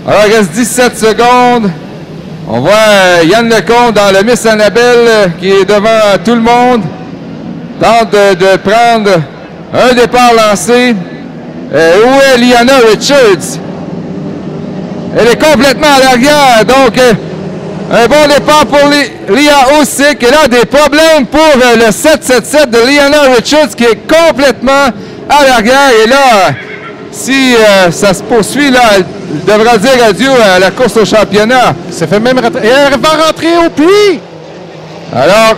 Alors, il reste 17 secondes. On voit Yann Lecomte dans le Miss Annabelle qui est devant tout le monde. Tente de prendre un départ lancé. Où est Liana Richards? Elle est complètement à l'arrière. Donc, un bon départ pour Lia Usyk. Elle a des problèmes pour le 7-7-7 de Liana Richards qui est complètement à l'arrière. Et là, si ça se poursuit, là, elle devra dire adieu à la course au championnat. Ça fait même et elle va rentrer au puits. Alors,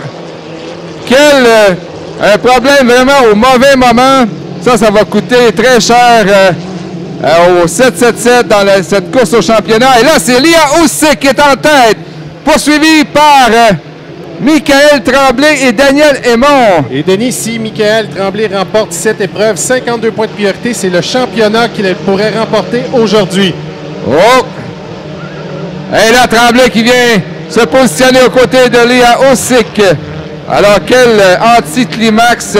un problème vraiment au mauvais moment. Ça va coûter très cher au 7-7-7 dans cette course au championnat. Et là, c'est Lia Usyk qui est en tête, poursuivi par Michael Tremblay et Daniel Aymon. Et Denis, si Michael Tremblay remporte cette épreuve, 52 points de priorité, c'est le championnat qu'il pourrait remporter aujourd'hui. Oh! Et là, Tremblay qui vient se positionner aux côtés de Lia Usyk. Alors, quel anticlimax.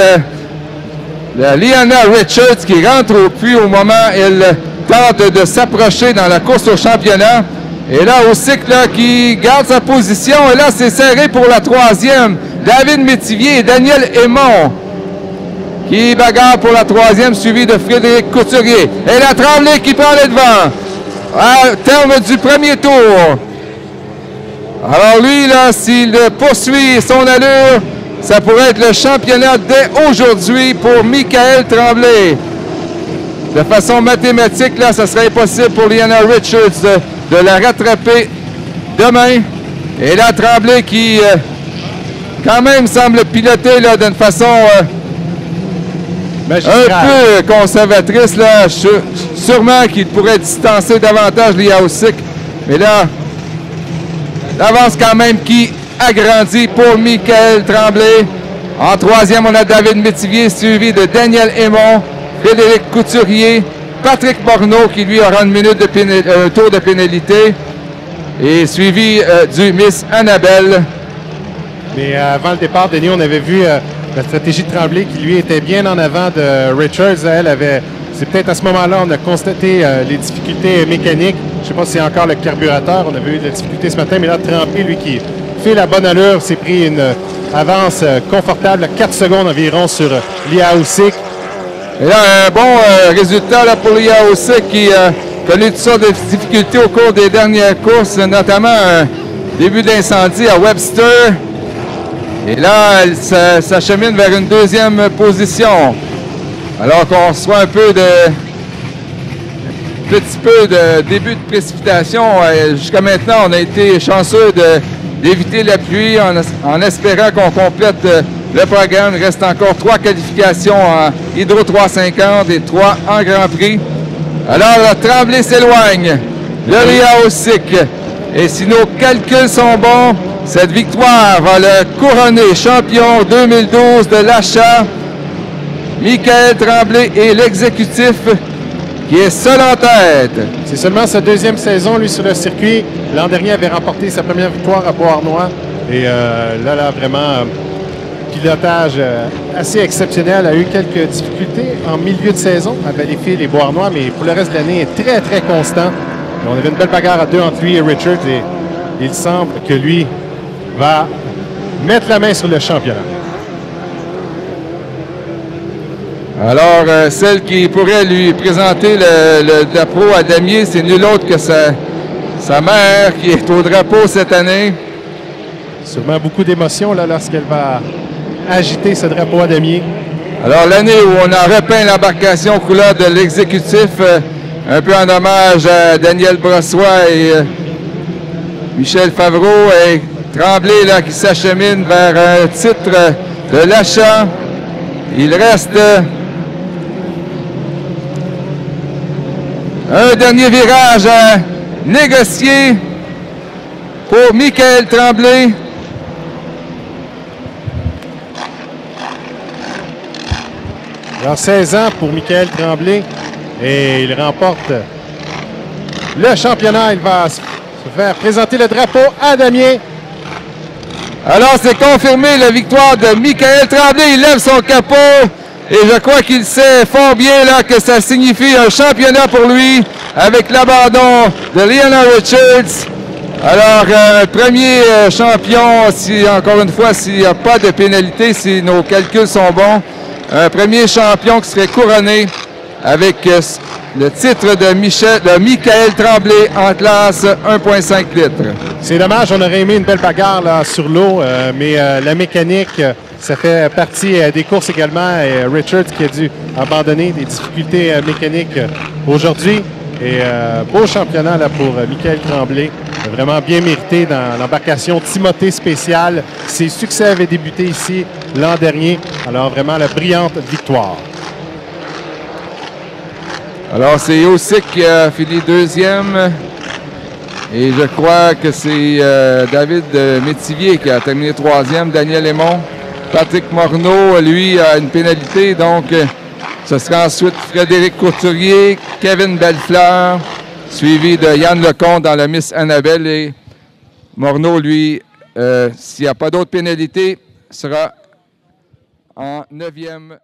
Liana Richards qui rentre au puits au moment où elle tente de s'approcher dans la course au championnat. Et là, Usyk là, qui garde sa position. Et là, c'est serré pour la troisième. David Métivier et Daniel Aymon qui bagarrent pour la troisième, suivi de Frédéric Couturier. Et la Tremblay qui prend les devants à terme du premier tour. Alors lui, là, s'il poursuit son allure, ça pourrait être le championnat dès aujourd'hui pour Michael Tremblay. De façon mathématique, là, ça serait impossible pour Liana Richards de la rattraper demain. Et là, Tremblay qui, quand même, semble piloter là, d'une façon un peu conservatrice. Là, sûrement qu'il pourrait distancer davantage Lia Usyk. Mais là, l'avance quand même qui agrandi pour Michael Tremblay. En troisième, on a David Métivier, suivi de Daniel Aymon, Frédéric Couturier, Patrick Morneau, qui lui aura une minute de tour de pénalité, et suivi du Miss Annabelle. Mais avant le départ, Denis, on avait vu la stratégie de Tremblay qui, lui, était bien en avant de Richards. C'est peut-être à ce moment-là, on a constaté les difficultés mécaniques. Je ne sais pas si c'est encore le carburateur. On avait eu de la difficulté ce matin, mais là, Tremblay, lui, qui fait la bonne allure, s'est pris une avance confortable, 4 secondes environ sur Lia Usyk. Et là, un bon résultat là, pour Lia Usyk qui a connu toutes sortes de difficultés au cours des dernières courses, notamment un début d'incendie à Webster. Et là, elle s'achemine vers une deuxième position. Alors qu'on reçoit un peu petit peu de début de précipitation. Jusqu'à maintenant, on a été chanceux d'éviter la pluie en espérant qu'on complète le programme. Il reste encore 3 qualifications en Hydro 350 et 3 en Grand Prix. Alors, Tremblay s'éloigne. Le Lia Usyk. Et si nos calculs sont bons, cette victoire va le couronner champion 2012 de l'achat. Michael Tremblay et l'exécutif qui est seul en tête. C'est seulement sa deuxième saison, lui, sur le circuit. L'an dernier, il avait remporté sa première victoire à Beauharnois. Et là, vraiment, pilotage assez exceptionnel. A eu quelques difficultés en milieu de saison à vérifier les Beauharnois, mais pour le reste de l'année, est très, très constant. Et on avait une belle bagarre à 2 entre lui et Richards. Et il semble que lui va mettre la main sur le championnat. Alors, celle qui pourrait lui présenter le drapeau à damier, c'est nul autre que sa mère qui est au drapeau cette année. Sûrement beaucoup d'émotions là lorsqu'elle va agiter ce drapeau à damier. Alors, l'année où on a repeint l'embarcation couleur de l'exécutif, un peu en hommage à Daniel Brossois et Michel Favreau, et Tremblay là, qui s'achemine vers un titre de l'achat. Il reste un dernier virage à négocier pour Michael Tremblay. Il a 16 ans pour Michael Tremblay et il remporte le championnat. Il va se faire présenter le drapeau à Damien. Alors, c'est confirmé la victoire de Michael Tremblay. Il lève son capot et je crois qu'il sait fort bien là, que ça signifie un championnat pour lui. avec l'abandon de Lionel Richards. Alors, premier champion, encore une fois, s'il n'y a pas de pénalité, si nos calculs sont bons, un premier champion qui serait couronné avec le titre de Michael Tremblay en classe 1,5 litres. C'est dommage, on aurait aimé une belle bagarre là, sur l'eau, mais la mécanique, ça fait partie des courses également. Et Richards qui a dû abandonner des difficultés mécaniques aujourd'hui. Et beau championnat là, pour Michael Tremblay. Vraiment bien mérité dans l'embarcation Timothée Spécial. Ses succès avaient débuté ici l'an dernier. Alors vraiment la brillante victoire. Alors c'est Yosik qui a fini deuxième. Et je crois que c'est David Métivier qui a terminé troisième. Daniel Aymon. Patrick Morneau, lui, a une pénalité. Donc ce sera ensuite Frédéric Couturier, Kevin Bellefleur, suivi de Yann Lecomte dans la Miss Annabelle. Et Morneau, lui, s'il n'y a pas d'autres pénalités, sera en 9e